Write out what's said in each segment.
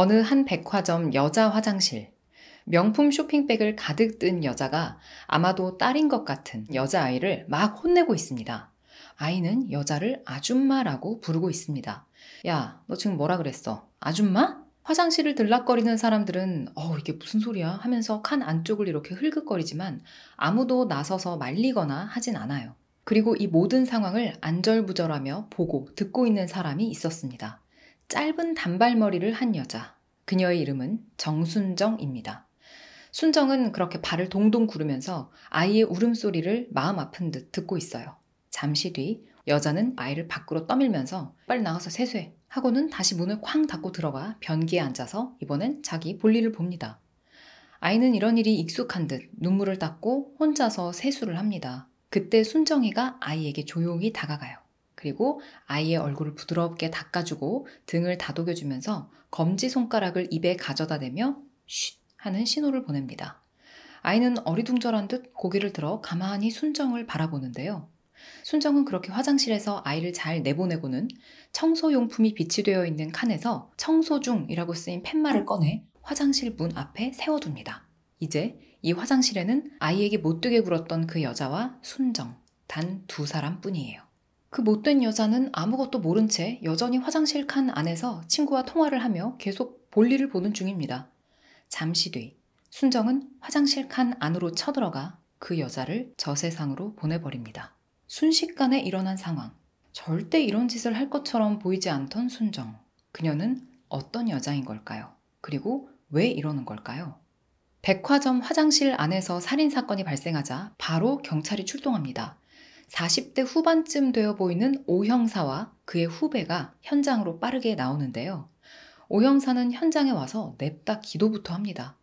어느 한 백화점 여자 화장실. 명품 쇼핑백을 가득 든 여자가 아마도 딸인 것 같은 여자아이를 막 혼내고 있습니다. 아이는 여자를 아줌마라고 부르고 있습니다. 야, 너 지금 뭐라 그랬어? 아줌마? 화장실을 들락거리는 사람들은 이게 무슨 소리야? 하면서 칸 안쪽을 이렇게 흘끗거리지만 아무도 나서서 말리거나 하진 않아요. 그리고 이 모든 상황을 안절부절하며 보고 듣고 있는 사람이 있었습니다. 짧은 단발머리를 한 여자. 그녀의 이름은 정순정입니다. 순정은 그렇게 발을 동동 구르면서 아이의 울음소리를 마음 아픈 듯 듣고 있어요. 잠시 뒤 여자는 아이를 밖으로 떠밀면서 빨리 나가서 세수해 하고는 다시 문을 쾅 닫고 들어가 변기에 앉아서 이번엔 자기 볼일을 봅니다. 아이는 이런 일이 익숙한 듯 눈물을 닦고 혼자서 세수를 합니다. 그때 순정이가 아이에게 조용히 다가가요. 그리고 아이의 얼굴을 부드럽게 닦아주고 등을 다독여주면서 검지손가락을 입에 가져다 대며 쉿 하는 신호를 보냅니다. 아이는 어리둥절한 듯 고개를 들어 가만히 순정을 바라보는데요. 순정은 그렇게 화장실에서 아이를 잘 내보내고는 청소용품이 비치되어 있는 칸에서 청소 중이라고 쓰인 팻말을 꺼내 화장실 문 앞에 세워둡니다. 이제 이 화장실에는 아이에게 못되게 굴었던 그 여자와 순정, 단 두 사람뿐이에요. 그 못된 여자는 아무것도 모른 채 여전히 화장실 칸 안에서 친구와 통화를 하며 계속 볼일을 보는 중입니다. 잠시 뒤 순정은 화장실 칸 안으로 쳐들어가 그 여자를 저 세상으로 보내버립니다. 순식간에 일어난 상황. 절대 이런 짓을 할 것처럼 보이지 않던 순정. 그녀는 어떤 여자인 걸까요? 그리고 왜 이러는 걸까요? 백화점 화장실 안에서 살인사건이 발생하자 바로 경찰이 출동합니다. 40대 후반쯤 되어 보이는 오 형사와 그의 후배가 현장으로 빠르게 나오는데요. 오 형사는 현장에 와서 냅다 기도부터 합니다.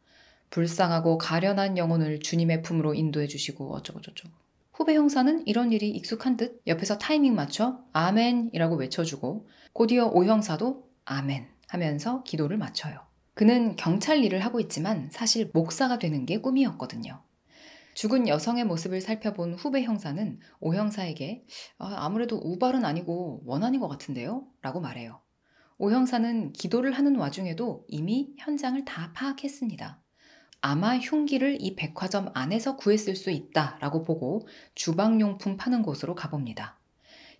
불쌍하고 가련한 영혼을 주님의 품으로 인도해 주시고 어쩌고저쩌고. 후배 형사는 이런 일이 익숙한 듯 옆에서 타이밍 맞춰 아멘이라고 외쳐주고 곧이어 오 형사도 아멘 하면서 기도를 마쳐요. 그는 경찰 일을 하고 있지만 사실 목사가 되는 게 꿈이었거든요. 죽은 여성의 모습을 살펴본 후배 형사는 오 형사에게 아무래도 우발은 아니고 원한인 것 같은데요? 라고 말해요. 오 형사는 기도를 하는 와중에도 이미 현장을 다 파악했습니다. 아마 흉기를 이 백화점 안에서 구했을 수 있다라고 보고 주방용품 파는 곳으로 가봅니다.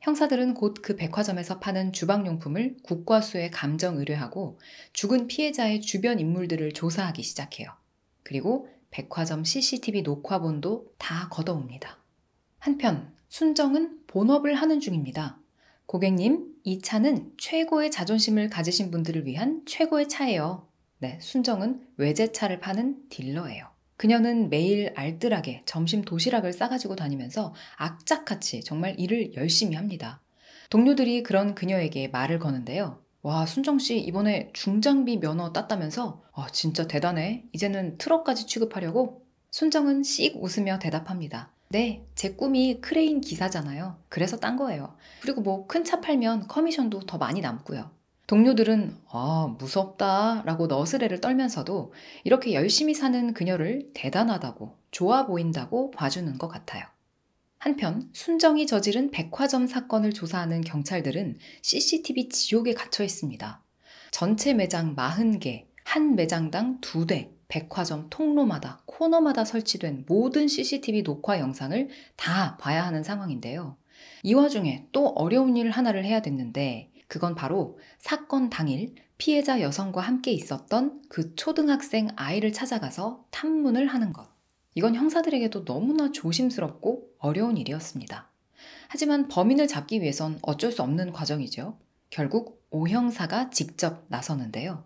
형사들은 곧 그 백화점에서 파는 주방용품을 국과수에 감정 의뢰하고 죽은 피해자의 주변 인물들을 조사하기 시작해요. 그리고 백화점 CCTV 녹화본도 다 걷어옵니다. 한편 순정은 본업을 하는 중입니다. 고객님, 이 차는 최고의 자존심을 가지신 분들을 위한 최고의 차예요. 네, 순정은 외제차를 파는 딜러예요. 그녀는 매일 알뜰하게 점심 도시락을 싸가지고 다니면서 악착같이 정말 일을 열심히 합니다. 동료들이 그런 그녀에게 말을 거는데요. 와, 순정씨 이번에 중장비 면허 땄다면서? 진짜 대단해. 이제는 트럭까지 취급하려고? 순정은 씩 웃으며 대답합니다. 네, 제 꿈이 크레인 기사잖아요. 그래서 딴 거예요. 그리고 뭐 큰 차 팔면 커미션도 더 많이 남고요. 동료들은 무섭다 라고 너스레를 떨면서도 이렇게 열심히 사는 그녀를 대단하다고 좋아 보인다고 봐주는 것 같아요. 한편 순정이 저지른 백화점 사건을 조사하는 경찰들은 CCTV 지옥에 갇혀 있습니다. 전체 매장 40개, 한 매장당 2대, 백화점 통로마다 코너마다 설치된 모든 CCTV 녹화 영상을 다 봐야 하는 상황인데요. 이 와중에 또 어려운 일 하나를 해야 됐는데 그건 바로 사건 당일 피해자 여성과 함께 있었던 그 초등학생 아이를 찾아가서 탐문을 하는 것. 이건 형사들에게도 너무나 조심스럽고 어려운 일이었습니다. 하지만 범인을 잡기 위해선 어쩔 수 없는 과정이죠. 결국 오 형사가 직접 나서는데요.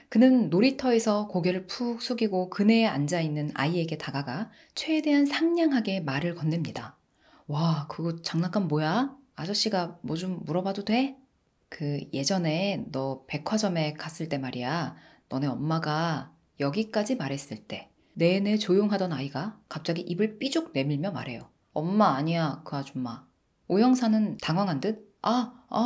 그는 놀이터에서 고개를 푹 숙이고 그네에 앉아있는 아이에게 다가가 최대한 상냥하게 말을 건넵니다. 와, 그거 장난감 뭐야? 아저씨가 뭐 좀 물어봐도 돼? 예전에 너 백화점에 갔을 때 말이야. 너네 엄마가 여기까지 말했을 때 내내 조용하던 아이가 갑자기 입을 삐죽 내밀며 말해요. 엄마 아니야, 그 아줌마. 오 형사는 당황한 듯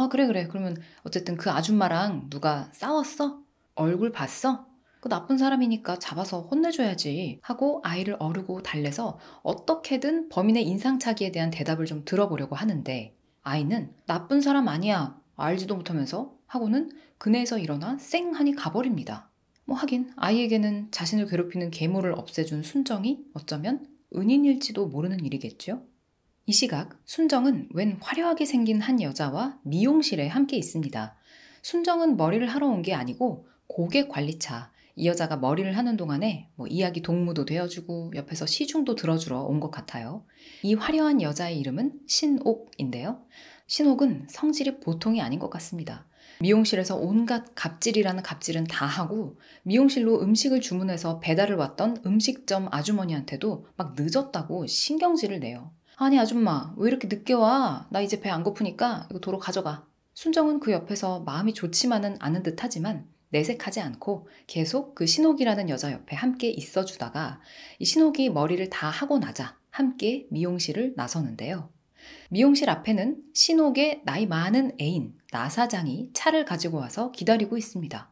그래. 그러면 어쨌든 그 아줌마랑 누가 싸웠어? 얼굴 봤어? 그 나쁜 사람이니까 잡아서 혼내줘야지 하고 아이를 어르고 달래서 어떻게든 범인의 인상착의에 대한 대답을 좀 들어보려고 하는데 아이는 나쁜 사람 아니야 알지도 못하면서 하고는 그네에서 일어나 쌩하니 가버립니다. 뭐 하긴 아이에게는 자신을 괴롭히는 괴물을 없애준 순정이 어쩌면 은인일지도 모르는 일이겠죠. 이 시각 순정은 웬 화려하게 생긴 한 여자와 미용실에 함께 있습니다. 순정은 머리를 하러 온 게 아니고 고객 관리차, 이 여자가 머리를 하는 동안에 뭐 이야기 동무도 되어주고 옆에서 시중도 들어주러 온 것 같아요. 이 화려한 여자의 이름은 신옥인데요. 신옥은 성질이 보통이 아닌 것 같습니다. 미용실에서 온갖 갑질이라는 갑질은 다 하고 미용실로 음식을 주문해서 배달을 왔던 음식점 아주머니한테도 막 늦었다고 신경질을 내요. 아니 아줌마 왜 이렇게 늦게 와? 나 이제 배 안 고프니까 이거 도로 가져가. 순정은 그 옆에서 마음이 좋지만은 않은 듯 하지만 내색하지 않고 계속 그 신옥이라는 여자 옆에 함께 있어주다가 이 신옥이 머리를 다 하고 나자 함께 미용실을 나서는데요. 미용실 앞에는 신옥의 나이 많은 애인 나 사장이 차를 가지고 와서 기다리고 있습니다.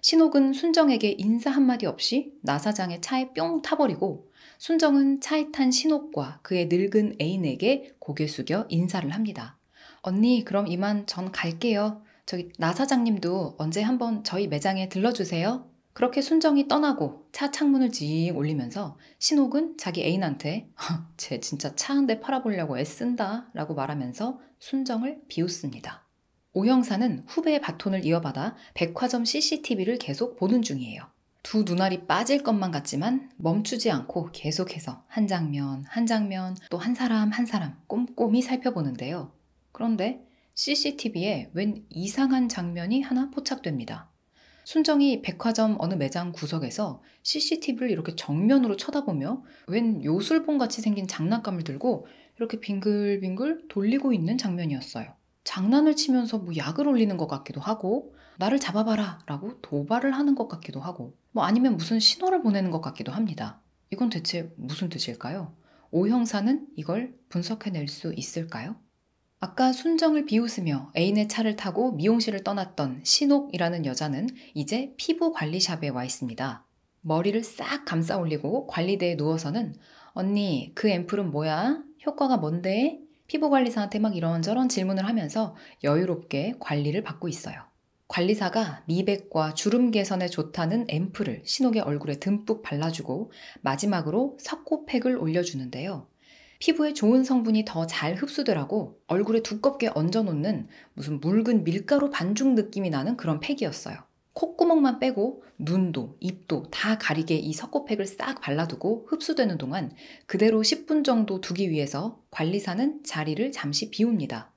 신옥은 순정에게 인사 한마디 없이 나 사장의 차에 뿅 타버리고 순정은 차에 탄 신옥과 그의 늙은 애인에게 고개 숙여 인사를 합니다. 언니 그럼 이만 전 갈게요. 저기 나 사장님도 언제 한번 저희 매장에 들러주세요. 그렇게 순정이 떠나고 차 창문을 직 올리면서 신옥은 자기 애인한테 쟤 진짜 차 한 대 팔아보려고 애쓴다 라고 말하면서 순정을 비웃습니다. 오 형사는 후배의 바톤을 이어받아 백화점 CCTV를 계속 보는 중이에요. 두 눈알이 빠질 것만 같지만 멈추지 않고 계속해서 한 장면 한 장면 또 한 사람 한 사람 꼼꼼히 살펴보는데요. 그런데 CCTV에 웬 이상한 장면이 하나 포착됩니다. 순정이 백화점 어느 매장 구석에서 CCTV를 이렇게 정면으로 쳐다보며 웬 요술봉같이 생긴 장난감을 들고 이렇게 빙글빙글 돌리고 있는 장면이었어요. 장난을 치면서 뭐 약을 올리는 것 같기도 하고 나를 잡아봐라 라고 도발을 하는 것 같기도 하고 뭐 아니면 무슨 신호를 보내는 것 같기도 합니다. 이건 대체 무슨 뜻일까요? 오 형사는 이걸 분석해낼 수 있을까요? 아까 순정을 비웃으며 애인의 차를 타고 미용실을 떠났던 신옥이라는 여자는 이제 피부 관리샵에 와 있습니다. 머리를 싹 감싸 올리고 관리대에 누워서는 언니 그 앰플은 뭐야? 효과가 뭔데? 피부관리사한테 막 이런저런 질문을 하면서 여유롭게 관리를 받고 있어요. 관리사가 미백과 주름 개선에 좋다는 앰플을 신옥의 얼굴에 듬뿍 발라주고 마지막으로 석고팩을 올려주는데요. 피부에 좋은 성분이 더 잘 흡수되라고 얼굴에 두껍게 얹어놓는 무슨 묽은 밀가루 반죽 느낌이 나는 그런 팩이었어요. 콧구멍만 빼고 눈도 입도 다 가리게 이 석고팩을 싹 발라두고 흡수되는 동안 그대로 10분 정도 두기 위해서 관리사는 자리를 잠시 비웁니다.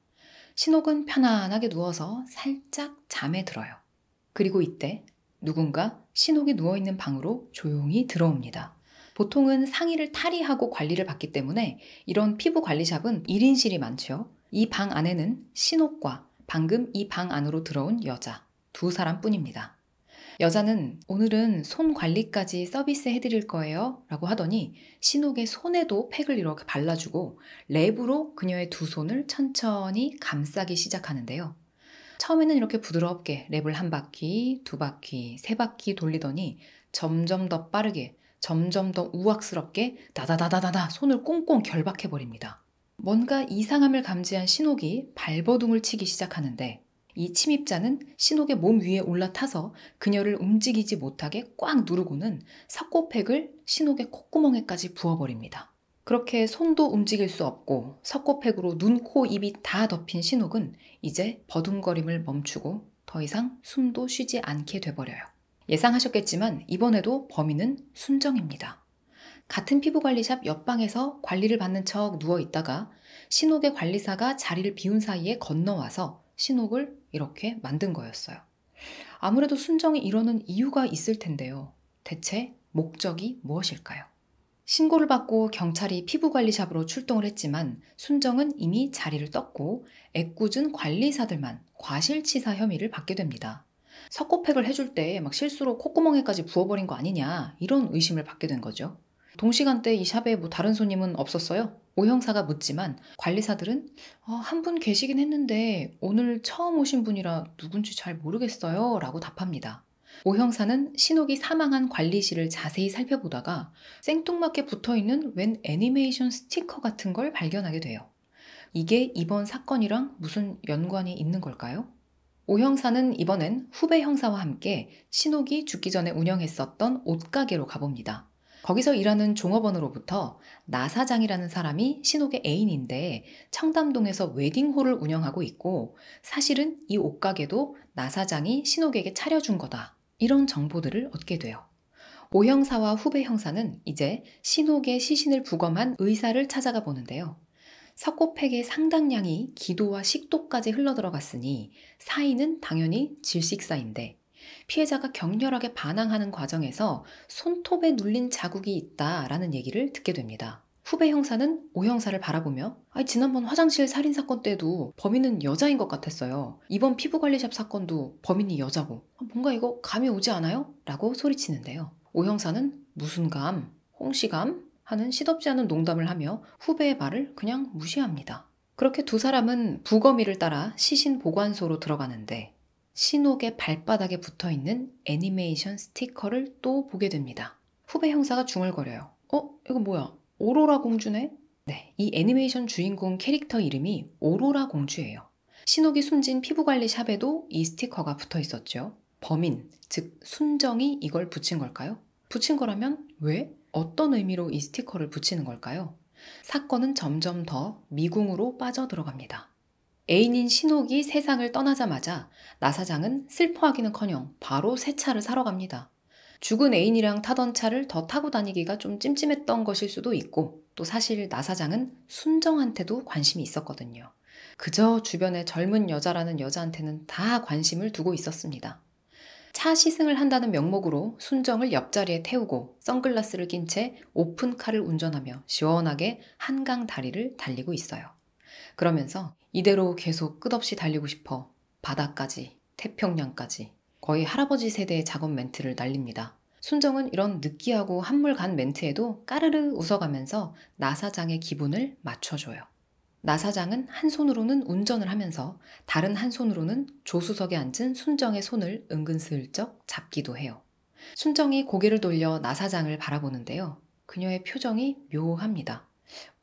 신옥은 편안하게 누워서 살짝 잠에 들어요. 그리고 이때 누군가 신옥이 누워있는 방으로 조용히 들어옵니다. 보통은 상의를 탈의하고 관리를 받기 때문에 이런 피부 관리샵은 1인실이 많죠. 이 방 안에는 신옥과 방금 이 방 안으로 들어온 여자 두 사람뿐입니다. 여자는 오늘은 손 관리까지 서비스 해드릴 거예요 라고 하더니 신옥의 손에도 팩을 이렇게 발라주고 랩으로 그녀의 두 손을 천천히 감싸기 시작하는데요. 처음에는 이렇게 부드럽게 랩을 한 바퀴, 두 바퀴, 세 바퀴 돌리더니 점점 더 빠르게 점점 더 우악스럽게 다다다다다다 손을 꽁꽁 결박해버립니다. 뭔가 이상함을 감지한 신옥이 발버둥을 치기 시작하는데 이 침입자는 신옥의 몸 위에 올라타서 그녀를 움직이지 못하게 꽉 누르고는 석고팩을 신옥의 콧구멍에까지 부어버립니다. 그렇게 손도 움직일 수 없고 석고팩으로 눈, 코, 입이 다 덮인 신옥은 이제 버둥거림을 멈추고 더 이상 숨도 쉬지 않게 돼버려요. 예상하셨겠지만 이번에도 범인은 순정입니다. 같은 피부관리샵 옆방에서 관리를 받는 척 누워있다가 신옥의 관리사가 자리를 비운 사이에 건너와서 신옥을 이렇게 만든 거였어요. 아무래도 순정이 이러는 이유가 있을 텐데요. 대체 목적이 무엇일까요? 신고를 받고 경찰이 피부관리샵으로 출동을 했지만 순정은 이미 자리를 떴고 애꿎은 관리사들만 과실치사 혐의를 받게 됩니다. 석고팩을 해줄 때 막 실수로 콧구멍에까지 부어버린 거 아니냐 이런 의심을 받게 된 거죠. 동시간대 이 샵에 뭐 다른 손님은 없었어요? 오 형사가 묻지만 관리사들은 한 분 계시긴 했는데 오늘 처음 오신 분이라 누군지 잘 모르겠어요 라고 답합니다. 오 형사는 신옥이 사망한 관리실을 자세히 살펴보다가 생뚱맞게 붙어있는 웬 애니메이션 스티커 같은 걸 발견하게 돼요. 이게 이번 사건이랑 무슨 연관이 있는 걸까요? 오 형사는 이번엔 후배 형사와 함께 신옥이 죽기 전에 운영했었던 옷가게로 가봅니다. 거기서 일하는 종업원으로부터 나 사장이라는 사람이 신옥의 애인인데 청담동에서 웨딩홀을 운영하고 있고 사실은 이 옷가게도 나 사장이 신옥에게 차려준 거다. 이런 정보들을 얻게 돼요. 오 형사와 후배 형사는 이제 신옥의 시신을 부검한 의사를 찾아가 보는데요. 석고팩의 상당량이 기도와 식도까지 흘러들어갔으니 사인은 당연히 질식사인데 피해자가 격렬하게 반항하는 과정에서 손톱에 눌린 자국이 있다라는 얘기를 듣게 됩니다. 후배 형사는 오 형사를 바라보며 지난번 화장실 살인사건 때도 범인은 여자인 것 같았어요. 이번 피부관리샵 사건도 범인이 여자고 뭔가 이거 감이 오지 않아요? 라고 소리치는데요. 오 형사는 무슨 감? 홍시감? 하는 시덥지 않은 농담을 하며 후배의 말을 그냥 무시합니다. 그렇게 두 사람은 부검의를 따라 시신 보관소로 들어가는데 신옥의 발바닥에 붙어있는 애니메이션 스티커를 또 보게 됩니다. 후배 형사가 중얼거려요. 이거 뭐야? 오로라 공주네? 네, 이 애니메이션 주인공 캐릭터 이름이 오로라 공주예요. 신옥이 숨진 피부관리 샵에도 이 스티커가 붙어 있었죠. 범인, 즉 순정이 이걸 붙인 걸까요? 붙인 거라면 왜? 어떤 의미로 이 스티커를 붙이는 걸까요? 사건은 점점 더 미궁으로 빠져들어갑니다. 애인인 신옥이 세상을 떠나자마자 나 사장은 슬퍼하기는커녕 바로 새 차를 사러 갑니다. 죽은 애인이랑 타던 차를 더 타고 다니기가 좀 찜찜했던 것일 수도 있고 또 사실 나 사장은 순정한테도 관심이 있었거든요. 그저 주변에 젊은 여자라는 여자한테는 다 관심을 두고 있었습니다. 차 시승을 한다는 명목으로 순정을 옆자리에 태우고 선글라스를 낀 채 오픈카를 운전하며 시원하게 한강 다리를 달리고 있어요. 그러면서 이대로 계속 끝없이 달리고 싶어 바다까지, 태평양까지 거의 할아버지 세대의 작업 멘트를 날립니다. 순정은 이런 느끼하고 한물간 멘트에도 까르르 웃어가면서 나 사장의 기분을 맞춰줘요. 나 사장은 한 손으로는 운전을 하면서 다른 한 손으로는 조수석에 앉은 순정의 손을 은근슬쩍 잡기도 해요. 순정이 고개를 돌려 나 사장을 바라보는데요. 그녀의 표정이 묘합니다.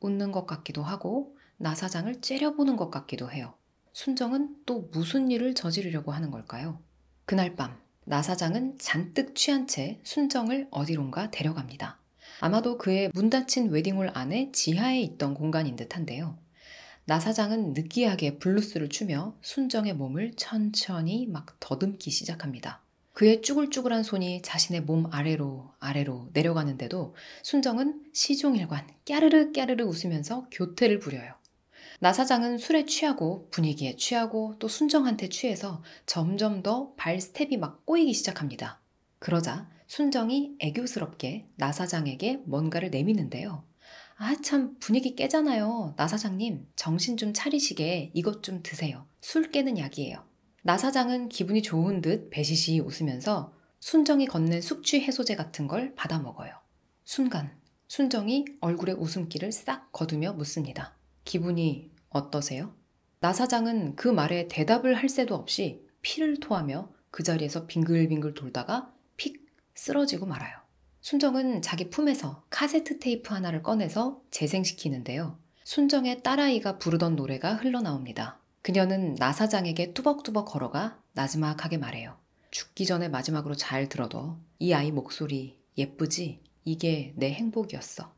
웃는 것 같기도 하고 나 사장을 째려보는 것 같기도 해요. 순정은 또 무슨 일을 저지르려고 하는 걸까요? 그날 밤 나 사장은 잔뜩 취한 채 순정을 어디론가 데려갑니다. 아마도 그의 문 닫힌 웨딩홀 안에 지하에 있던 공간인 듯한데요. 나 사장은 느끼하게 블루스를 추며 순정의 몸을 천천히 막 더듬기 시작합니다. 그의 쭈글쭈글한 손이 자신의 몸 아래로 내려가는데도 순정은 시종일관 깨르르 깨르르 웃으면서 교태를 부려요. 나 사장은 술에 취하고 분위기에 취하고 또 순정한테 취해서 점점 더 발 스텝이 막 꼬이기 시작합니다. 그러자 순정이 애교스럽게 나 사장에게 뭔가를 내미는데요. 참 분위기 깨잖아요. 나 사장님 정신 좀 차리시게 이것 좀 드세요. 술 깨는 약이에요. 나 사장은 기분이 좋은 듯 배시시 웃으면서 순정이 건넨 숙취 해소제 같은 걸 받아 먹어요. 순간 순정이 얼굴에 웃음기를 싹 거두며 묻습니다. 기분이 어떠세요? 나 사장은 그 말에 대답을 할 새도 없이 피를 토하며 그 자리에서 빙글빙글 돌다가 픽 쓰러지고 말아요. 순정은 자기 품에서 카세트 테이프 하나를 꺼내서 재생시키는데요. 순정의 딸아이가 부르던 노래가 흘러나옵니다. 그녀는 나 사장에게 뚜벅뚜벅 걸어가 나지막하게 말해요. 죽기 전에 마지막으로 잘 들어둬. 이 아이 목소리 예쁘지? 이게 내 행복이었어.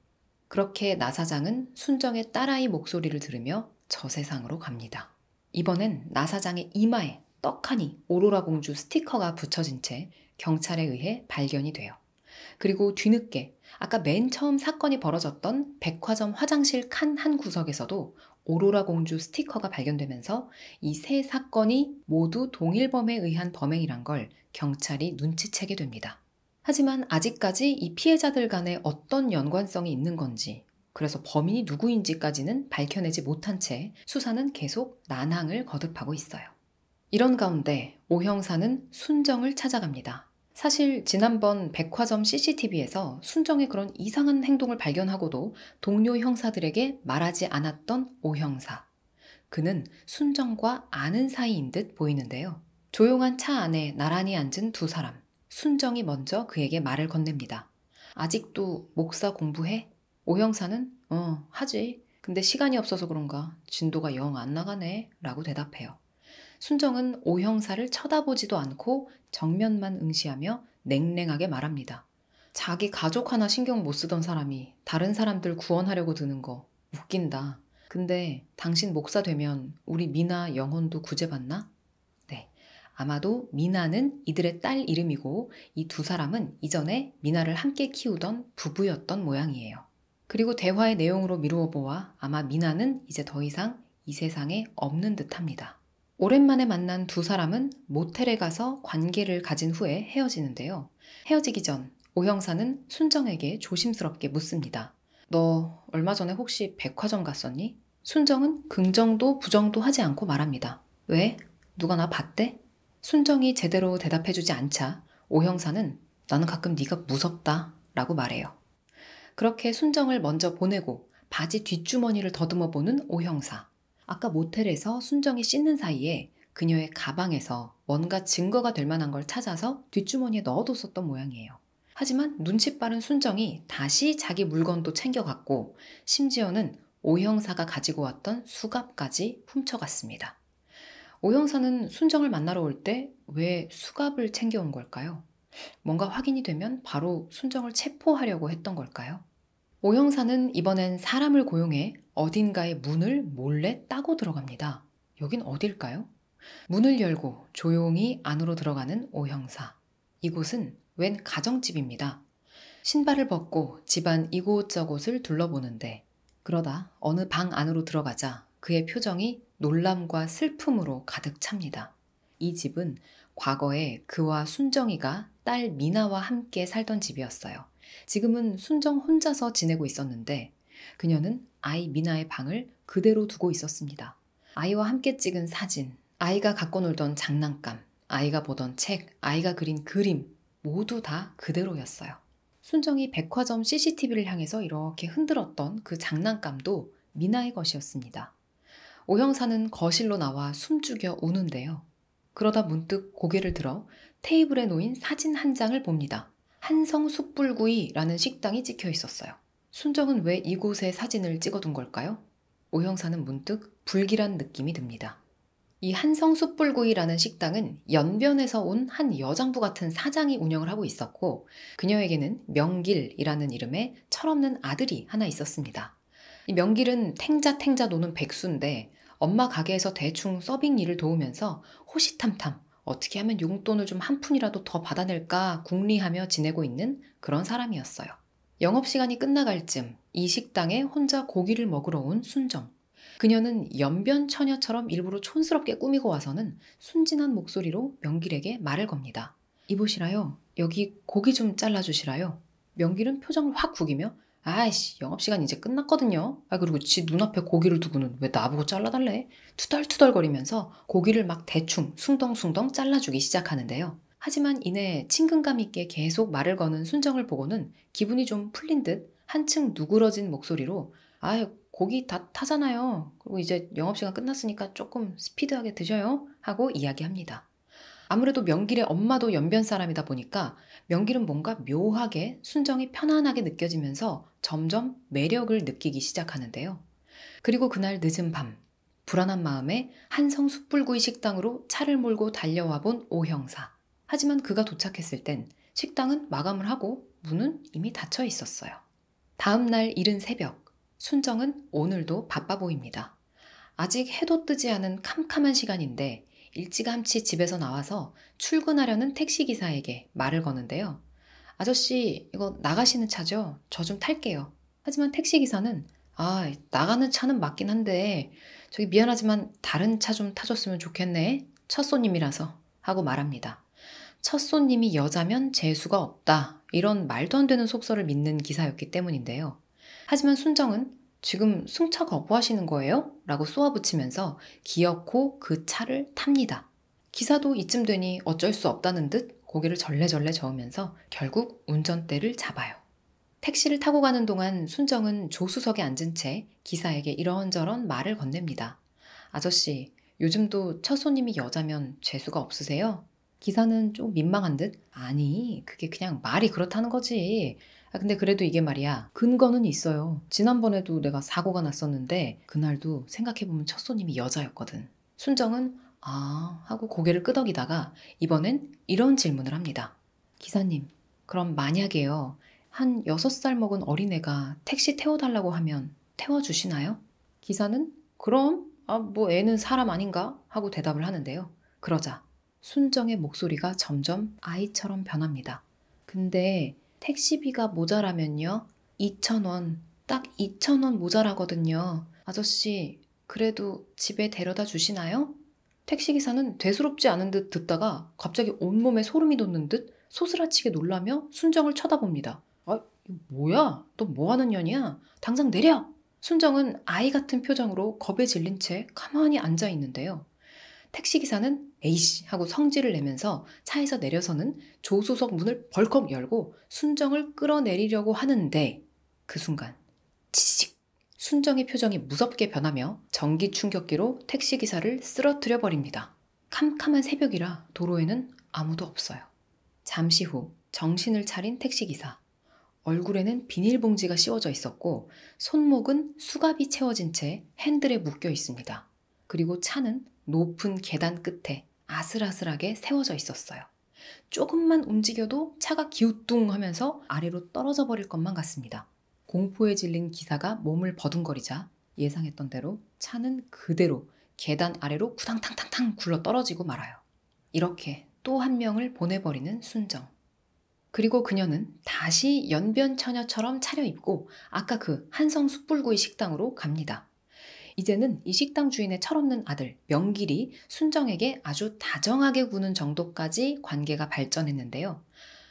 그렇게 나 사장은 순정의 딸아이 목소리를 들으며 저 세상으로 갑니다. 이번엔 나 사장의 이마에 떡하니 오로라 공주 스티커가 붙여진 채 경찰에 의해 발견이 돼요. 그리고 뒤늦게 아까 맨 처음 사건이 벌어졌던 백화점 화장실 칸 한 구석에서도 오로라 공주 스티커가 발견되면서 이 세 사건이 모두 동일범에 의한 범행이란 걸 경찰이 눈치채게 됩니다. 하지만 아직까지 이 피해자들 간에 어떤 연관성이 있는 건지, 그래서 범인이 누구인지까지는 밝혀내지 못한 채 수사는 계속 난항을 거듭하고 있어요. 이런 가운데 오 형사는 순정을 찾아갑니다. 사실 지난번 백화점 CCTV에서 순정의 그런 이상한 행동을 발견하고도 동료 형사들에게 말하지 않았던 오 형사. 그는 순정과 아는 사이인 듯 보이는데요. 조용한 차 안에 나란히 앉은 두 사람. 순정이 먼저 그에게 말을 건넵니다. 아직도 목사 공부해? 오 형사는 하지. 근데 시간이 없어서 그런가 진도가 영 안 나가네 라고 대답해요. 순정은 오 형사를 쳐다보지도 않고 정면만 응시하며 냉랭하게 말합니다. 자기 가족 하나 신경 못 쓰던 사람이 다른 사람들 구원하려고 드는 거 웃긴다. 근데 당신 목사 되면 우리 미나 영혼도 구제받나? 네. 아마도 미나는 이들의 딸 이름이고 이 두 사람은 이전에 미나를 함께 키우던 부부였던 모양이에요. 그리고 대화의 내용으로 미루어 보아 아마 미나는 이제 더 이상 이 세상에 없는 듯합니다. 오랜만에 만난 두 사람은 모텔에 가서 관계를 가진 후에 헤어지는데요. 헤어지기 전 오 형사는 순정에게 조심스럽게 묻습니다. 너 얼마 전에 혹시 백화점 갔었니? 순정은 긍정도 부정도 하지 않고 말합니다. 왜? 누가 나 봤대? 순정이 제대로 대답해주지 않자 오 형사는 나는 가끔 네가 무섭다 라고 말해요. 그렇게 순정을 먼저 보내고 바지 뒷주머니를 더듬어 보는 오 형사. 아까 모텔에서 순정이 씻는 사이에 그녀의 가방에서 뭔가 증거가 될 만한 걸 찾아서 뒷주머니에 넣어뒀었던 모양이에요. 하지만 눈치 빠른 순정이 다시 자기 물건도 챙겨갔고 심지어는 오 형사가 가지고 왔던 수갑까지 훔쳐갔습니다. 오 형사는 순정을 만나러 올 때 왜 수갑을 챙겨온 걸까요? 뭔가 확인이 되면 바로 순정을 체포하려고 했던 걸까요? 오 형사는 이번엔 사람을 고용해 어딘가의 문을 몰래 따고 들어갑니다. 여긴 어딜까요? 문을 열고 조용히 안으로 들어가는 오 형사. 이곳은 웬 가정집입니다. 신발을 벗고 집안 이곳저곳을 둘러보는데 그러다 어느 방 안으로 들어가자 그의 표정이 놀람과 슬픔으로 가득 찹니다. 이 집은 과거에 그와 순정이가 딸 미나와 함께 살던 집이었어요. 지금은 순정 혼자서 지내고 있었는데 그녀는 아이 미나의 방을 그대로 두고 있었습니다. 아이와 함께 찍은 사진, 아이가 갖고 놀던 장난감, 아이가 보던 책, 아이가 그린 그림 모두 다 그대로였어요. 순정이 백화점 CCTV를 향해서 이렇게 흔들었던 그 장난감도 미나의 것이었습니다. 오 형사는 거실로 나와 숨죽여 우는데요. 그러다 문득 고개를 들어 테이블에 놓인 사진 한 장을 봅니다. 한성 숯불구이라는 식당이 찍혀 있었어요. 순정은 왜 이곳에 사진을 찍어둔 걸까요? 오 형사는 문득 불길한 느낌이 듭니다. 이 한성 숯불구이라는 식당은 연변에서 온 한 여장부 같은 사장이 운영을 하고 있었고 그녀에게는 명길이라는 이름의 철없는 아들이 하나 있었습니다. 이 명길은 탱자탱자 노는 백수인데 엄마 가게에서 대충 서빙 일을 도우면서 호시탐탐 어떻게 하면 용돈을 좀 한 푼이라도 더 받아낼까 궁리하며 지내고 있는 그런 사람이었어요. 영업시간이 끝나갈 즈음 이 식당에 혼자 고기를 먹으러 온 순정. 그녀는 연변 처녀처럼 일부러 촌스럽게 꾸미고 와서는 순진한 목소리로 명길에게 말을 겁니다. 이보시라요. 여기 고기 좀 잘라주시라요. 명길은 표정을 확 구기며 아이씨 영업시간 이제 끝났거든요. 그리고 지 눈앞에 고기를 두고는 왜 나보고 잘라달래? 투덜투덜거리면서 고기를 막 대충 숭덩숭덩 잘라주기 시작하는데요. 하지만 이내 친근감 있게 계속 말을 거는 순정을 보고는 기분이 좀 풀린 듯 한층 누그러진 목소리로 고기 다 타잖아요. 그리고 이제 영업시간 끝났으니까 조금 스피드하게 드셔요. 하고 이야기합니다. 아무래도 명길의 엄마도 연변 사람이다 보니까 명길은 뭔가 묘하게 순정이 편안하게 느껴지면서 점점 매력을 느끼기 시작하는데요. 그리고 그날 늦은 밤, 불안한 마음에 한성 숯불구이 식당으로 차를 몰고 달려와 본 오 형사. 하지만 그가 도착했을 땐 식당은 마감을 하고 문은 이미 닫혀 있었어요. 다음 날 이른 새벽, 순정은 오늘도 바빠 보입니다. 아직 해도 뜨지 않은 캄캄한 시간인데 일찌감치 집에서 나와서 출근하려는 택시기사에게 말을 거는데요. 아저씨, 이거 나가시는 차죠? 저 좀 탈게요. 하지만 택시기사는 나가는 차는 맞긴 한데 저기 미안하지만 다른 차 좀 타줬으면 좋겠네. 첫 손님이라서 하고 말합니다. 첫 손님이 여자면 재수가 없다. 이런 말도 안 되는 속설을 믿는 기사였기 때문인데요. 하지만 순정은 지금 승차 거부하시는 거예요? 라고 쏘아붙이면서 기어코 그 차를 탑니다. 기사도 이쯤 되니 어쩔 수 없다는 듯 고개를 절레절레 저으면서 결국 운전대를 잡아요. 택시를 타고 가는 동안 순정은 조수석에 앉은 채 기사에게 이런저런 말을 건넵니다. 아저씨, 요즘도 첫 손님이 여자면 재수가 없으세요? 기사는 좀 민망한 듯 아니 그게 그냥 말이 그렇다는 거지. 근데 그래도 이게 말이야 근거는 있어요. 지난번에도 내가 사고가 났었는데 그날도 생각해보면 첫 손님이 여자였거든. 순정은 하고 고개를 끄덕이다가 이번엔 이런 질문을 합니다. 기사님, 그럼 만약에요. 한 6살 먹은 어린애가 택시 태워달라고 하면 태워주시나요? 기사는 그럼 뭐 애는 사람 아닌가? 하고 대답을 하는데요. 그러자 순정의 목소리가 점점 아이처럼 변합니다. 근데 택시비가 모자라면요? 2,000원, 딱 2,000원 모자라거든요. 아저씨, 그래도 집에 데려다 주시나요? 택시기사는 대수롭지 않은 듯 듣다가 갑자기 온몸에 소름이 돋는 듯 소스라치게 놀라며 순정을 쳐다봅니다. 이거 뭐야? 너 뭐하는 년이야? 당장 내려! 순정은 아이 같은 표정으로 겁에 질린 채 가만히 앉아 있는데요. 택시기사는 에이씨 하고 성질을 내면서 차에서 내려서는 조수석 문을 벌컥 열고 순정을 끌어내리려고 하는데 그 순간 치직! 순정의 표정이 무섭게 변하며 전기 충격기로 택시기사를 쓰러뜨려 버립니다. 캄캄한 새벽이라 도로에는 아무도 없어요. 잠시 후 정신을 차린 택시기사. 얼굴에는 비닐봉지가 씌워져 있었고 손목은 수갑이 채워진 채 핸들에 묶여 있습니다. 그리고 차는 높은 계단 끝에 아슬아슬하게 세워져 있었어요. 조금만 움직여도 차가 기우뚱하면서 아래로 떨어져 버릴 것만 같습니다. 공포에 질린 기사가 몸을 버둥거리자 예상했던 대로 차는 그대로 계단 아래로 구당탕탕탕 굴러 떨어지고 말아요. 이렇게 또 한 명을 보내버리는 순정. 그리고 그녀는 다시 연변처녀처럼 차려입고 아까 그 한성 숯불구이 식당으로 갑니다. 이제는 이 식당 주인의 철없는 아들 명길이 순정에게 아주 다정하게 구는 정도까지 관계가 발전했는데요.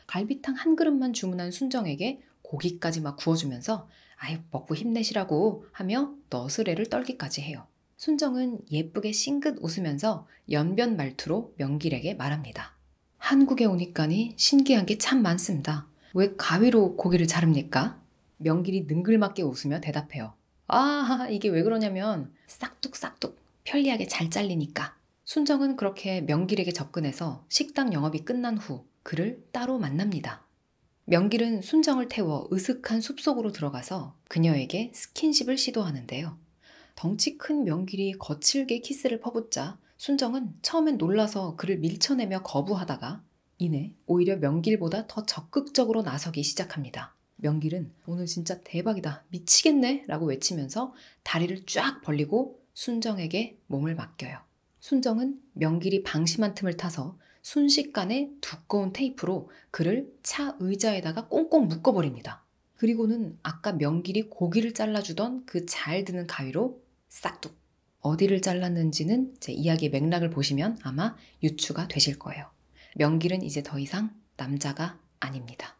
갈비탕 한 그릇만 주문한 순정에게 고기까지 막 구워주면서 먹고 힘내시라고 하며 너스레를 떨기까지 해요. 순정은 예쁘게 싱긋 웃으면서 연변 말투로 명길에게 말합니다. 한국에 오니까니 신기한 게 참 많습니다. 왜 가위로 고기를 자릅니까? 명길이 능글맞게 웃으며 대답해요. 이게 왜 그러냐면 싹둑싹둑 편리하게 잘 잘리니까. 순정은 그렇게 명길에게 접근해서 식당 영업이 끝난 후 그를 따로 만납니다. 명길은 순정을 태워 으슥한 숲속으로 들어가서 그녀에게 스킨십을 시도하는데요. 덩치 큰 명길이 거칠게 키스를 퍼붓자 순정은 처음엔 놀라서 그를 밀쳐내며 거부하다가 이내 오히려 명길보다 더 적극적으로 나서기 시작합니다. 명길은 오늘 진짜 대박이다, 미치겠네 라고 외치면서 다리를 쫙 벌리고 순정에게 몸을 맡겨요. 순정은 명길이 방심한 틈을 타서 순식간에 두꺼운 테이프로 그를 차 의자에다가 꽁꽁 묶어버립니다. 그리고는 아까 명길이 고기를 잘라주던 그 잘 드는 가위로 싹둑! 어디를 잘랐는지는 제 이야기의 맥락을 보시면 아마 유추가 되실 거예요. 명길은 이제 더 이상 남자가 아닙니다.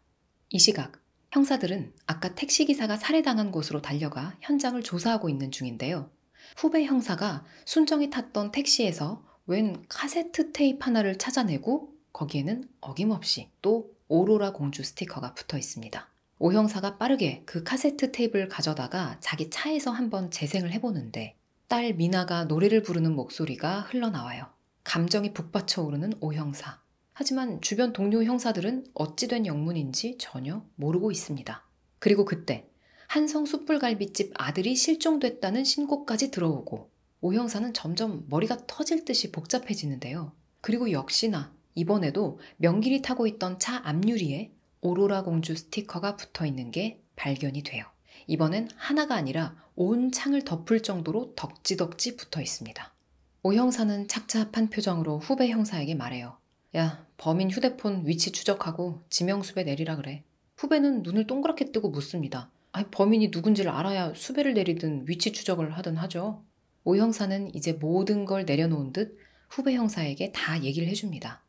이 시각 형사들은 아까 택시기사가 살해당한 곳으로 달려가 현장을 조사하고 있는 중인데요. 후배 형사가 순정이 탔던 택시에서 웬 카세트 테이프 하나를 찾아내고 거기에는 어김없이 또 오로라 공주 스티커가 붙어 있습니다. 오 형사가 빠르게 그 카세트 테이프를 가져다가 자기 차에서 한번 재생을 해보는데 딸 미나가 노래를 부르는 목소리가 흘러나와요. 감정이 북받쳐 오르는 오 형사. 하지만 주변 동료 형사들은 어찌된 영문인지 전혀 모르고 있습니다. 그리고 그때 한성 숯불갈비집 아들이 실종됐다는 신고까지 들어오고 오 형사는 점점 머리가 터질 듯이 복잡해지는데요. 그리고 역시나 이번에도 명길이 타고 있던 차 앞유리에 오로라 공주 스티커가 붙어있는 게 발견이 돼요. 이번엔 하나가 아니라 온 창을 덮을 정도로 덕지덕지 붙어 있습니다. 오 형사는 착잡한 표정으로 후배 형사에게 말해요. 야, 범인 휴대폰 위치 추적하고 지명수배 내리라 그래. 후배는 눈을 동그랗게 뜨고 묻습니다. 범인이 누군지를 알아야 수배를 내리든 위치 추적을 하든 하죠. 오 형사는 이제 모든 걸 내려놓은 듯 후배 형사에게 다 얘기를 해줍니다.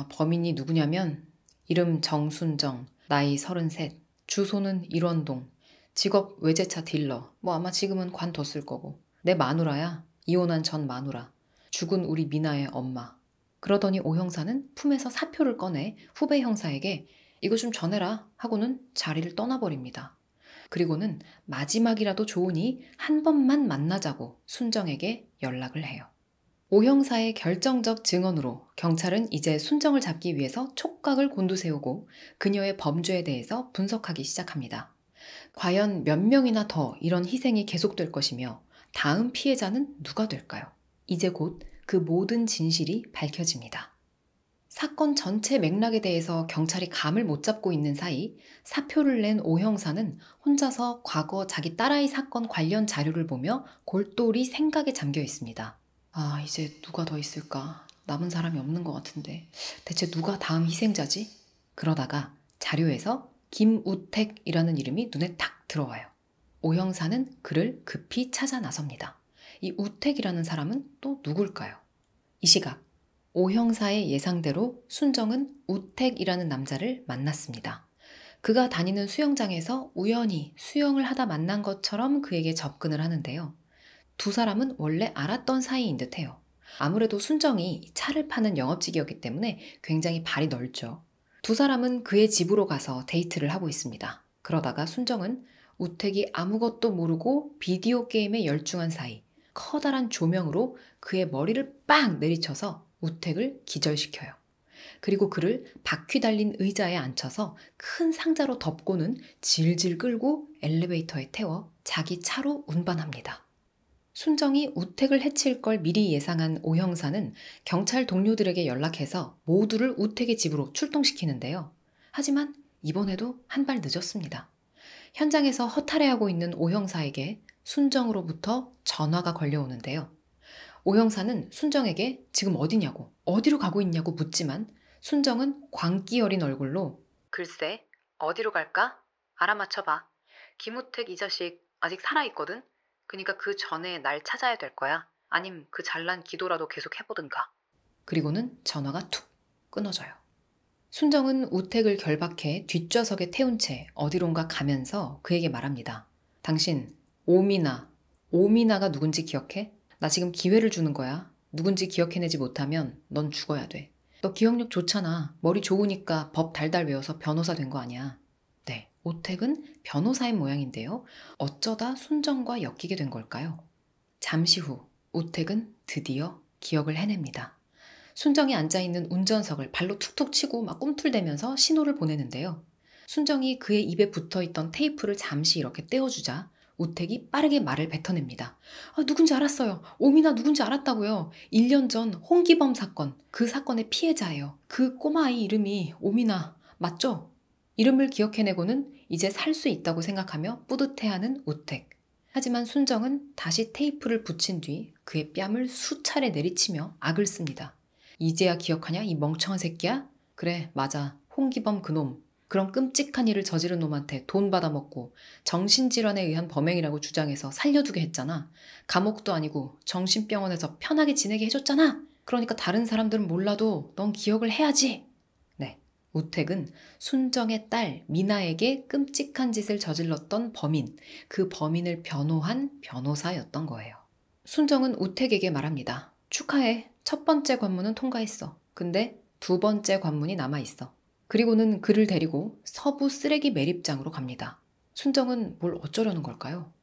범인이 누구냐면 이름 정순정, 나이 33, 주소는 일원동, 직업 외제차 딜러, 아마 지금은 관뒀을 거고, 내 마누라야, 이혼한 전 마누라, 죽은 우리 미나의 엄마. 그러더니 오 형사는 품에서 사표를 꺼내 후배 형사에게 이거 좀 전해라 하고는 자리를 떠나버립니다. 그리고는 마지막이라도 좋으니 한 번만 만나자고 순정에게 연락을 해요. 오 형사의 결정적 증언으로 경찰은 이제 순정을 잡기 위해서 촉각을 곤두세우고 그녀의 범죄에 대해서 분석하기 시작합니다. 과연 몇 명이나 더 이런 희생이 계속될 것이며 다음 피해자는 누가 될까요? 이제 곧 그 모든 진실이 밝혀집니다. 사건 전체 맥락에 대해서 경찰이 감을 못 잡고 있는 사이 사표를 낸 오 형사는 혼자서 과거 자기 딸아이 사건 관련 자료를 보며 골똘히 생각에 잠겨 있습니다. 아, 이제 누가 더 있을까? 남은 사람이 없는 것 같은데 대체 누가 다음 희생자지? 그러다가 자료에서 김우택이라는 이름이 눈에 탁 들어와요. 오 형사는 그를 급히 찾아 나섭니다. 이 우택이라는 사람은 또 누굴까요? 이 시각 오 형사의 예상대로 순정은 우택이라는 남자를 만났습니다. 그가 다니는 수영장에서 우연히 수영을 하다 만난 것처럼 그에게 접근을 하는데요. 두 사람은 원래 알았던 사이인 듯해요. 아무래도 순정이 차를 파는 영업직이었기 때문에 굉장히 발이 넓죠. 두 사람은 그의 집으로 가서 데이트를 하고 있습니다. 그러다가 순정은 우택이 아무것도 모르고 비디오 게임에 열중한 사이 커다란 조명으로 그의 머리를 빵 내리쳐서 우택을 기절시켜요. 그리고 그를 바퀴 달린 의자에 앉혀서 큰 상자로 덮고는 질질 끌고 엘리베이터에 태워 자기 차로 운반합니다. 순정이 우택을 해칠 걸 미리 예상한 오 형사는 경찰 동료들에게 연락해서 모두를 우택의 집으로 출동시키는데요. 하지만 이번에도 한 발 늦었습니다. 현장에서 허탈해하고 있는 오 형사에게 순정으로부터 전화가 걸려오는데요. 오 형사는 순정에게 지금 어디냐고, 어디로 가고 있냐고 묻지만 순정은 광기 어린 얼굴로 글쎄, 어디로 갈까? 알아맞혀봐. 김우택 이 자식 아직 살아있거든? 그니까 그 전에 날 찾아야 될 거야. 아님 그 잘난 기도라도 계속 해보든가. 그리고는 전화가 툭 끊어져요. 순정은 우택을 결박해 뒷좌석에 태운 채 어디론가 가면서 그에게 말합니다. 당신 오미나가 누군지 기억해? 나 지금 기회를 주는 거야. 누군지 기억해내지 못하면 넌 죽어야 돼. 너 기억력 좋잖아. 머리 좋으니까 법 달달 외워서 변호사 된 거 아니야. 네, 오택은 변호사인 모양인데요. 어쩌다 순정과 엮이게 된 걸까요? 잠시 후 오택은 드디어 기억을 해냅니다. 순정이 앉아있는 운전석을 발로 툭툭 치고 막 꿈틀대면서 신호를 보내는데요. 순정이 그의 입에 붙어있던 테이프를 잠시 이렇게 떼어주자 우택이 빠르게 말을 뱉어냅니다. 누군지 알았어요. 오미나 누군지 알았다고요. 1년 전 홍기범 사건, 그 사건의 피해자예요. 그 꼬마아이 이름이 오미나 맞죠? 이름을 기억해내고는 이제 살 수 있다고 생각하며 뿌듯해하는 우택. 하지만 순정은 다시 테이프를 붙인 뒤 그의 뺨을 수차례 내리치며 악을 씁니다. 이제야 기억하냐 이 멍청한 새끼야? 그래 맞아 홍기범 그놈. 그런 끔찍한 일을 저지른 놈한테 돈 받아먹고 정신질환에 의한 범행이라고 주장해서 살려두게 했잖아. 감옥도 아니고 정신병원에서 편하게 지내게 해줬잖아. 그러니까 다른 사람들은 몰라도 넌 기억을 해야지. 네, 우택은 순정의 딸 미나에게 끔찍한 짓을 저질렀던 범인, 그 범인을 변호한 변호사였던 거예요. 순정은 우택에게 말합니다. 축하해. 첫 번째 관문은 통과했어. 근데 두 번째 관문이 남아있어. 그리고는 그를 데리고 서부 쓰레기 매립장으로 갑니다. 순정은 뭘 어쩌려는 걸까요?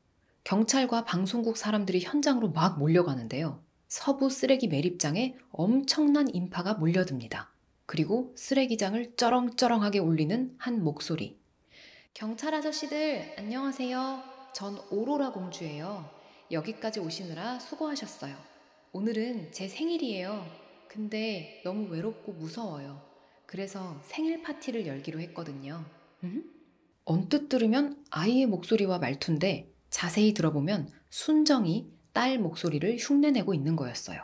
경찰과 방송국 사람들이 현장으로 막 몰려가는데요. 서부 쓰레기 매립장에 엄청난 인파가 몰려듭니다. 그리고 쓰레기장을 쩌렁쩌렁하게 울리는 한 목소리. 경찰 아저씨들 안녕하세요. 전 오로라 공주예요. 여기까지 오시느라 수고하셨어요. 오늘은 제 생일이에요. 근데 너무 외롭고 무서워요. 그래서 생일 파티를 열기로 했거든요. 언뜻 들으면 아이의 목소리와 말투인데 자세히 들어보면 순정이 딸 목소리를 흉내내고 있는 거였어요.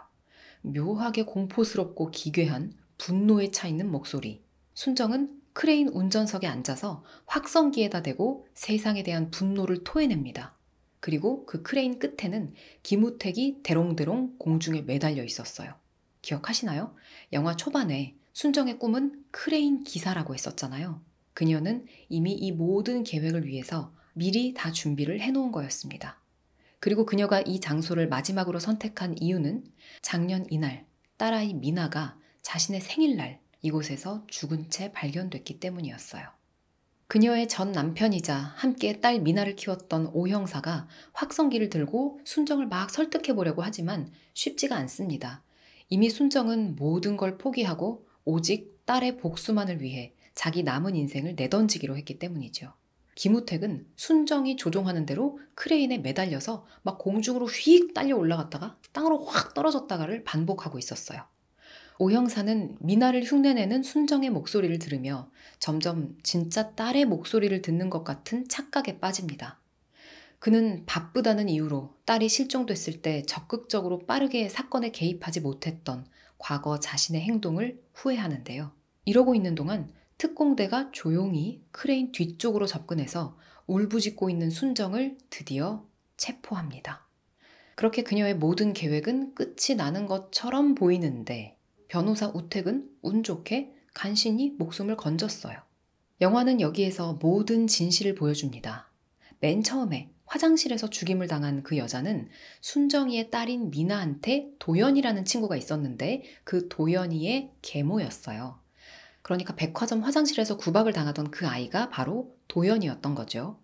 묘하게 공포스럽고 기괴한 분노에 차 있는 목소리. 순정은 크레인 운전석에 앉아서 확성기에다 대고 세상에 대한 분노를 토해냅니다. 그리고 그 크레인 끝에는 김우택이 대롱대롱 공중에 매달려 있었어요. 기억하시나요? 영화 초반에 순정의 꿈은 크레인 기사라고 했었잖아요. 그녀는 이미 이 모든 계획을 위해서 미리 다 준비를 해놓은 거였습니다. 그리고 그녀가 이 장소를 마지막으로 선택한 이유는 작년 이날 딸아이 미나가 자신의 생일날 이곳에서 죽은 채 발견됐기 때문이었어요. 그녀의 전 남편이자 함께 딸 미나를 키웠던 오 형사가 확성기를 들고 순정을 막 설득해보려고 하지만 쉽지가 않습니다. 이미 순정은 모든 걸 포기하고 오직 딸의 복수만을 위해 자기 남은 인생을 내던지기로 했기 때문이죠. 김우택은 순정이 조종하는 대로 크레인에 매달려서 막 공중으로 휙 딸려 올라갔다가 땅으로 확 떨어졌다가를 반복하고 있었어요. 오 형사는 미나를 흉내내는 순정의 목소리를 들으며 점점 진짜 딸의 목소리를 듣는 것 같은 착각에 빠집니다. 그는 바쁘다는 이유로 딸이 실종됐을 때 적극적으로 빠르게 사건에 개입하지 못했던 과거 자신의 행동을 후회하는데요. 이러고 있는 동안 특공대가 조용히 크레인 뒤쪽으로 접근해서 울부짖고 있는 순정을 드디어 체포합니다. 그렇게 그녀의 모든 계획은 끝이 나는 것처럼 보이는데 변호사 우택은 운 좋게 간신히 목숨을 건졌어요. 영화는 여기에서 모든 진실을 보여줍니다. 맨 처음에 화장실에서 죽임을 당한 그 여자는 순정이의 딸인 미나한테 도연이라는 친구가 있었는데 그 도연이의 계모였어요. 그러니까 백화점 화장실에서 구박을 당하던 그 아이가 바로 도연이었던 거죠.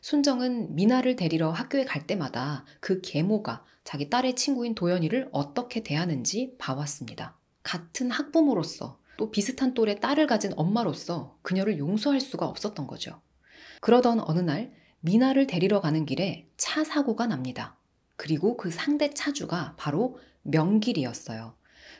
순정은 미나를 데리러 학교에 갈 때마다 그 계모가 자기 딸의 친구인 도연이를 어떻게 대하는지 봐왔습니다. 같은 학부모로서 또 비슷한 또래 딸을 가진 엄마로서 그녀를 용서할 수가 없었던 거죠. 그러던 어느 날 미나를 데리러 가는 길에 차 사고가 납니다. 그리고 그 상대 차주가 바로 명길이었어요.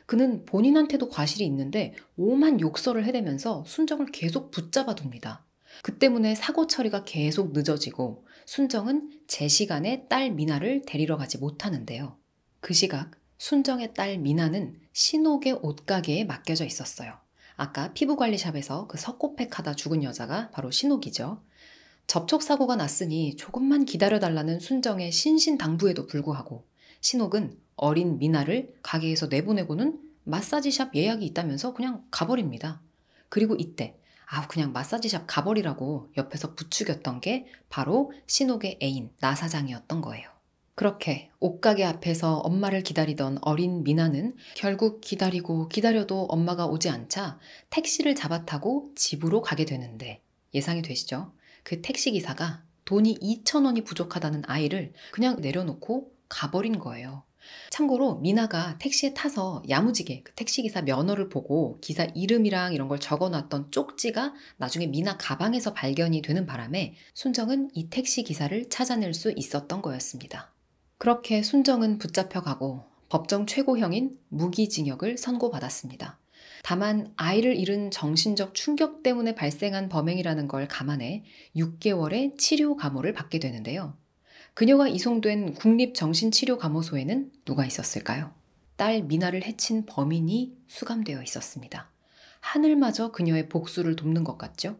그는 본인한테도 과실이 있는데 오만 욕설을 해대면서 순정을 계속 붙잡아 둡니다. 그 때문에 사고 처리가 계속 늦어지고 순정은 제 시간에 딸 미나를 데리러 가지 못하는데요. 그 시각 순정의 딸 미나는 신옥의 옷가게에 맡겨져 있었어요. 아까 피부관리샵에서 그 석고팩 하다 죽은 여자가 바로 신옥이죠. 접촉사고가 났으니 조금만 기다려달라는 순정의 신신당부에도 불구하고 신옥은 어린 미나를 가게에서 내보내고는 마사지샵 예약이 있다면서 그냥 가버립니다. 그리고 이때 그냥 마사지샵 가버리라고 옆에서 부추겼던 게 바로 신옥의 애인 나 사장이었던 거예요. 그렇게 옷가게 앞에서 엄마를 기다리던 어린 미나는 결국 기다리고 기다려도 엄마가 오지 않자 택시를 잡아 타고 집으로 가게 되는데 예상이 되시죠? 그 택시기사가 돈이 2,000원이 부족하다는 아이를 그냥 내려놓고 가버린 거예요. 참고로 미나가 택시에 타서 야무지게 그 택시기사 면허를 보고 기사 이름이랑 이런 걸 적어놨던 쪽지가 나중에 미나 가방에서 발견이 되는 바람에 순정은 이 택시기사를 찾아낼 수 있었던 거였습니다. 그렇게 순정은 붙잡혀가고 법정 최고형인 무기징역을 선고받았습니다. 다만 아이를 잃은 정신적 충격 때문에 발생한 범행이라는 걸 감안해 6개월의 치료 감호를 받게 되는데요. 그녀가 이송된 국립정신치료감호소에는 누가 있었을까요? 딸 미나를 해친 범인이 수감되어 있었습니다. 하늘마저 그녀의 복수를 돕는 것 같죠?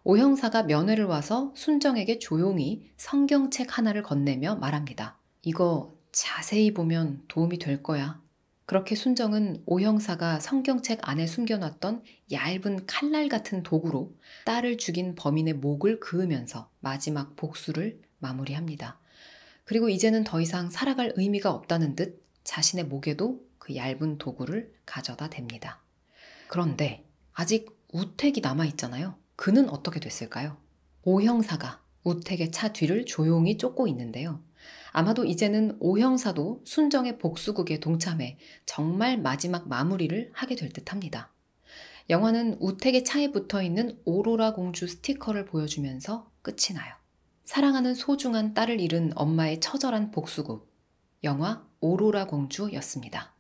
오 형사가 면회를 와서 순정에게 조용히 성경책 하나를 건네며 말합니다. 이거 자세히 보면 도움이 될 거야. 그렇게 순정은 오 형사가 성경책 안에 숨겨놨던 얇은 칼날 같은 도구로 딸을 죽인 범인의 목을 그으면서 마지막 복수를 마무리합니다. 그리고 이제는 더 이상 살아갈 의미가 없다는 듯 자신의 목에도 그 얇은 도구를 가져다 댑니다. 그런데 아직 우택이 남아있잖아요. 그는 어떻게 됐을까요? 오 형사가 우택의 차 뒤를 조용히 쫓고 있는데요. 아마도 이제는 오 형사도 순정의 복수극에 동참해 정말 마지막 마무리를 하게 될 듯합니다. 영화는 우택의 차에 붙어있는 오로라 공주 스티커를 보여주면서 끝이 나요. 사랑하는 소중한 딸을 잃은 엄마의 처절한 복수극, 영화 오로라 공주였습니다.